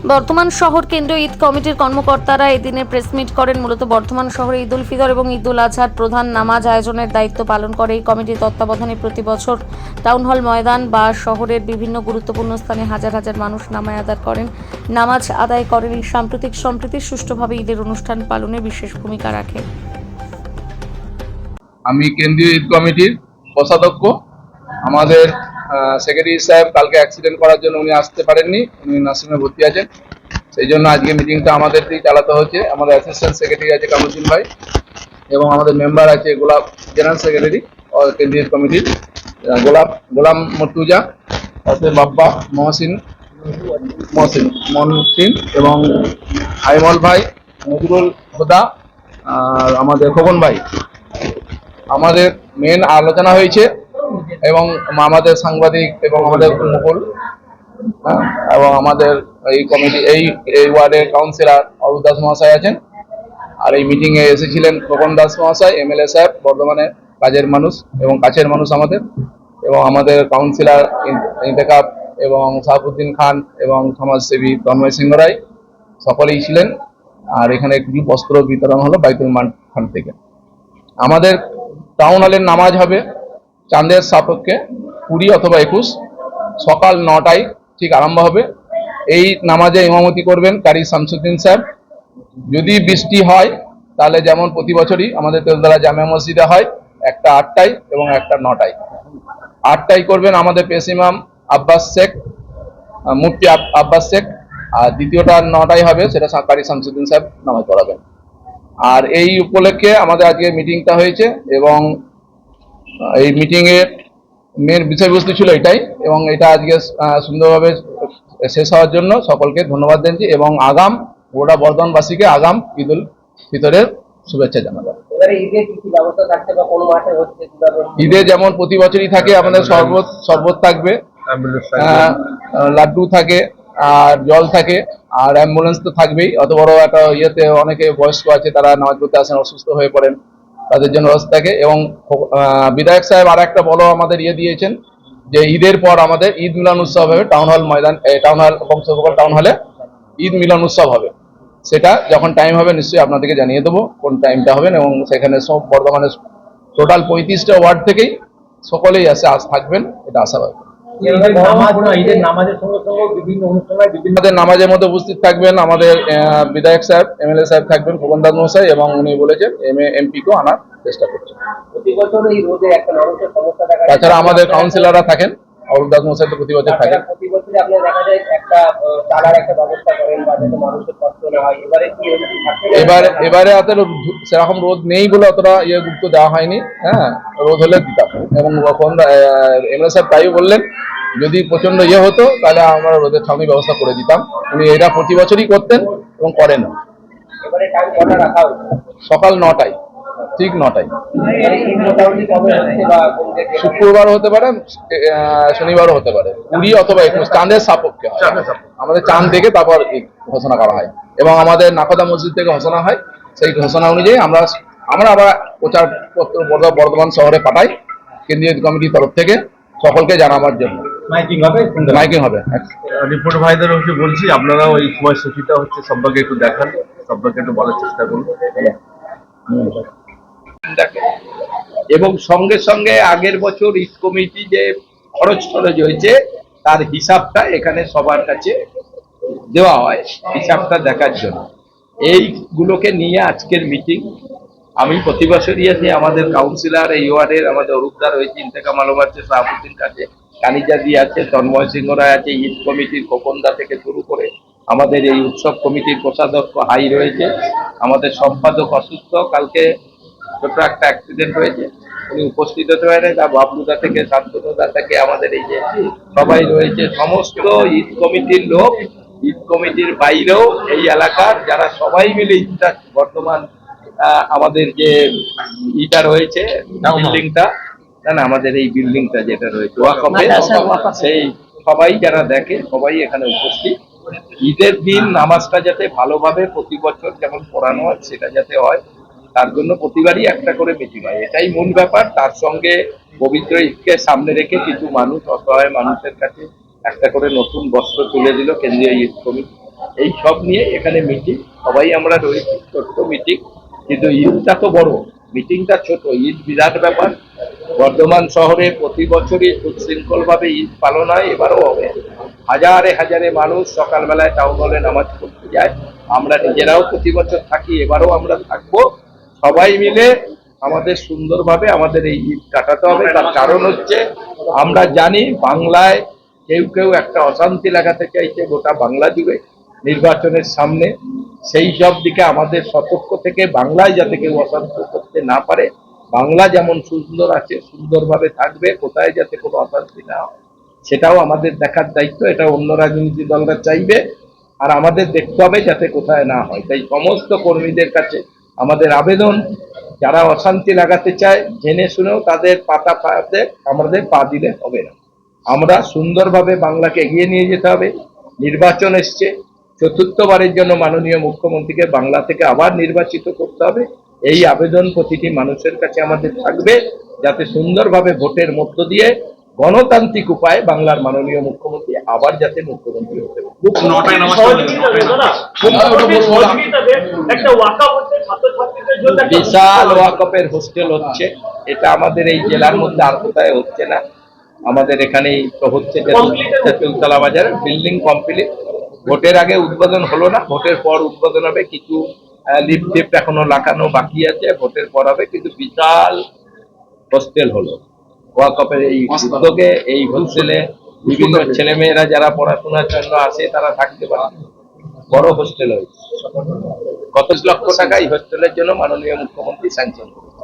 বর্ধমান শহর কেন্দ্রীয় ঈদ কমিটির কর্মকর্তারা এদিনে প্রেস মিট করেন। মূলত বর্ধমান শহরে ঈদ উল ফিতর এবং ঈদ উল আজহার প্রধান নামাজ আয়োজনের দায়িত্ব পালন করে এই কমিটির তত্ত্বাবধানে প্রতি বছর টাউন হল ময়দান বা শহরের বিভিন্ন গুরুত্বপূর্ণ স্থানে হাজার হাজার মানুষ নামাজ আদায় করেন। এই সাম্প্রতিক সম্প্রীতি সুষ্ঠুভাবে ঈদের অনুষ্ঠান পালনে বিশেষ ভূমিকা রাখে। আমি কেন্দ্রীয় ঈদ কমিটির কোষাধ্যক্ষ। আমাদের সেক্রেটারি সাহেব কালকে অ্যাক্সিডেন্ট করার জন্য উনি আসতে পারেননি, উনি নার্সিংহোমে ভর্তি আছেন। সেই জন্য আজকে মিটিংটা আমাদেরকেই চালাতে হচ্ছে। আমাদের অ্যাসিস্ট্যান্ট সেক্রেটারি আছে কামরুদ্দিন ভাই এবং আমাদের মেম্বার আছে গোলাপ, জেনারেল সেক্রেটারি কেন্দ্রীয় ঈদ কমিটির গোলাম মর্তুজা, অসিফ বাপ্পা, মহসিন এবং আইমল ভাই, নজরুল হুদা আর আমাদের খোকন ভাই। আমাদের মেন আলোচনা হয়েছে এবং আমাদের সাংবাদিক এবং আমাদের মুকুল এবং আমাদের এই কমিটি এই ওয়ার্ডের কাউন্সিলর অরূপ দাস মহাশয় আছেন। আর এই মিটিং এ এসেছিলেন খোকন দাস মহাশয়, এমএলএ সাহেব, বর্ধমানের কাজের মানুষ এবং কাছের মানুষ আমাদের, এবং আমাদের কাউন্সিলর ইন্তেখাব এবং সাহাবুদ্দিন খান এবং সমাজসেবী তন্ময় সিংহ রায় সকলেই ছিলেন। আর এখানে কিছু বস্ত্র বিতরণ হলো বাইতুল মাল ফান্ড থেকে। আমাদের টাউন হলের নামাজ হবে চাঁদের সাপেক্ষে 20 অথবা 21 সকাল 9টায় ঠিক আরম্ভ হবে। এই নামাজে ইমামতি করবেন কারি শামসুদ্দিন সাহেব। যদি বৃষ্টি হয় তাহলে যেমন প্রতি বছরই আমাদের তেলতলা জামে মসজিদে হয়, একটা 8টায় এবং একটা 9টায়। 8টায় করবেন আমাদের পেশ ইমাম আব্বাস শেখ, মুফতি আব্বাস শেখ, আর দ্বিতীয়টা 9টায় হবে, সেটা কারি শামসুদ্দিন সাহেব নামাজ পড়াবেন। আর এই উপলক্ষে আমাদের আজকে মিটিংটা হয়েছে এবং এই মিটিং এর মেন বিষয়বস্তু ছিল এটাই, এবং এটা আজকে সুন্দরভাবে শেষ হওয়ার জন্য সকলকে ধন্যবাদ জানাচ্ছি এবং আগাম গোটা বর্ধমানবাসীকে আগাম ঈদ উল ফিতরের শুভেচ্ছা জানাবো। ঈদে যেমন প্রতি বছরই থাকে আমাদের শরবত থাকবে, লাড্ডু থাকে আর জল থাকে আর অ্যাম্বুলেন্স তো থাকবেই। অত বড় একটা ইয়েতে অনেকে বয়স্ক আছে, তারা নামাজ পড়তে আসেন, অসুস্থ হয়ে পড়েন, তাদের জন্য ব্যবস্থা থাকে। এবং বিধায়ক সাহেব আর একটা বড় আমাদের দিয়েছেন যে ঈদের পর আমাদের ঈদ মিলন উৎসব হবে টাউন হল ময়দান, টাউন হল বংশগোপাল টাউন হলে ঈদ মিলন উৎসব হবে। সেটা যখন টাইম হবে নিশ্চয়ই আপনাদেরকে জানিয়ে দেবো কোন টাইমটা হবে, এবং সেখানে সব বর্ধমানের টোটাল 35টা ওয়ার্ড থেকেই সকলেই থাকবেন, এটা আশাবাদ। নামাজের মধ্যে উপস্থিত থাকবেন আমাদের বিধায়ক সাহেব, এমএলএ সাহেব থাকবেন, খোকন দাস মহাশয়, এবং উনি বলেছেন এমপি কেও আনার চেষ্টা করছেন। তাছাড়া আমাদের কাউন্সিলররা থাকেন, অরূপ দাস মহাশয় তো প্রতি বছর থাকেন। এবারে সেরকম রোদ নেই বলে অতটা গুরুত্ব দেওয়া হয়নি। হ্যাঁ, রোদ হলে দিতাম, এবং এমএলএ সাহেব তাই বললেন যদি প্রচন্ড হতো তাহলে আমরা রোদের ছাউনি ব্যবস্থা করে দিতাম। উনি এটা প্রতি বছরই করতেন এবং করেন। সকাল 9টায়, ঠিক 9টায়। শুক্রবার হতে পারে, শনিবারও হতে পারে, 20 অথবা 21 চাঁদের সাপেক্ষে হয়। আমাদের চাঁদ দেখে তারপর ঘোষণা করা হয় এবং আমাদের নাকদা মসজিদ থেকে ঘোষণা হয়। সেই ঘোষণা অনুযায়ী আমরা আবার প্রচার পত্র বর্ধমান শহরে পাঠাই কেন্দ্রীয় কমিটির তরফ থেকে সকলকে জানাবার জন্য। মাইকিং হবে। রিপোর্ট ভাইদের বলছি, আপনারা ওই সময়সূচিটা সম্পর্কে একটু দেখান, সম্পর্কে একটু বলার চেষ্টা করুন। এবং সঙ্গে সঙ্গে আগের বছর ঈদ কমিটি যে খরচ হয়েছে তার হিসাবটা এখানে সবার কাছে দেওয়া হয়, হিসাবটা দেখার জন্য। এইগুলোকে নিয়ে আজকের মিটিং। আমি প্রতি বছরই আছি, আমাদের কাউন্সিলর এই ওয়ার্ডের আমাদের অরূপদা রয়েছে, ইন্তেখাব আলম আছে, সাহাবুদ্দিন আছে, কানিজাদি আছে, তন্ময় সিংহ রায় আছে, ঈদ কমিটির খোকনদা থেকে শুরু করে আমাদের এই উৎসব কমিটির কোষাধ্যক্ষ হাই রয়েছে, আমাদের সম্পাদক অসুস্থ, কালকে ছোট একটা অ্যাক্সিডেন্ট হয়েছে, উনি উপস্থিত হতে পারেন, তার বাবলুদা থেকে শান্তনুদা থেকে আমাদের এই যে সবাই রয়েছে, সমস্ত ঈদ কমিটির লোক, ঈদ কমিটির বাইরেও এই এলাকার যারা সবাই মিলে ঈদটা বর্তমান আমাদের যে ইটা রয়েছে বিল্ডিংটা, না আমাদের এই বিল্ডিংটা যেটা রয়েছে সেই সবাই যারা দেখে সবাই এখানে উপস্থিত। ঈদের দিন নামাজটা যাতে ভালোভাবে প্রতি বছর যেমন পড়ানো হয় সেটা যাতে হয়, তার জন্য প্রতিবারই একটা করে মিটিং হয়, এটাই মূল ব্যাপার। তার সঙ্গে পবিত্র ঈদকে সামনে রেখে কিছু মানুষ, অসহায় মানুষের কাছে একটা করে নতুন বস্ত্র তুলে দিল কেন্দ্রীয় ঈদ কমিটি, এই সব নিয়ে এখানে মিটিং, সবাই আমরা রয়েছি, ছোট্ট মিটিং, কিন্তু ঈদটা তো বড়, মিটিংটা ছোট, ঈদ বিরাট ব্যাপার। বর্ধমান শহরে প্রতি বছরই সুশৃঙ্খল ভাবে ঈদ পালন হয়, এবারও হবে। হাজারে হাজারে মানুষ সকালবেলায় টাউন হলে নামাজ পড়তে যায়, আমরা নিজেরাও প্রতি বছর থাকি, এবারও আমরা থাকবো। সবাই মিলে আমাদের সুন্দরভাবে আমাদের এই ঈদ কাটাতে হবে। তার কারণ হচ্ছে আমরা জানি বাংলায় কেউ কেউ একটা অশান্তি লাগাতে চাইছে গোটা বাংলা জুড়ে নির্বাচনের সামনে। সেই সব দিকে আমাদের সতর্ক থেকে বাংলায় যাতে কেউ অশান্তি করতে না পারে, বাংলা যেমন সুন্দর আছে সুন্দরভাবে থাকবে, কোথায় যাতে কোনো অশান্তি না হয় সেটাও আমাদের দেখার দায়িত্ব। এটা অন্য রাজনীতি দলরা চাইবে, আর আমাদের দেখতে হবে যাতে কোথায় না হয়। তাই সমস্ত কর্মীদের কাছে আমাদের আবেদন, যারা অশান্তি লাগাতে চায় জেনে শুনেও তাদের পাতা পাতে আমাদের পা দিলে হবে না। আমরা সুন্দরভাবে বাংলাকে এগিয়ে নিয়ে যেতে হবে। নির্বাচন এসছে, চতুর্থবারের জন্য মাননীয় মুখ্যমন্ত্রীকে বাংলা থেকে আবার নির্বাচিত করতে হবে। এই আবেদন প্রতিটি মানুষের কাছে আমাদের থাকবে, যাতে সুন্দরভাবে ভোটের মধ্য দিয়ে গণতান্ত্রিক উপায়ে বাংলার মাননীয় মুখ্যমন্ত্রী আবার যাতে মুখ্যমন্ত্রী হতে পারে। বিশাল ওয়াকফের হোস্টেল হচ্ছে, এটা আমাদের এই জেলার মধ্যে আর কোথায় হচ্ছে না, আমাদের এখানেই তো হচ্ছে। তেঁতুলতলা বাজারে বিল্ডিং কমপ্লিট, ভোটের আগে উদ্বোধন হলো না, ভোটের পর উদ্বোধন হবে। কিছু লিফট টিফট এখনো লাগানো বাকি আছে, ভোটের পর হবে। কিন্তু বিশাল হোস্টেল হলো ওয়াকফের এই উদ্যোগে। এই হোস্টেলে বিভিন্ন ছেলেমেয়েরা যারা পড়াশোনার জন্য আসে তারা থাকতে পারে। বড় হোস্টেল হয়েছে, কত লক্ষ টাকা এই হোস্টেলের জন্য মাননীয় মুখ্যমন্ত্রী স্যাংশন করেছে।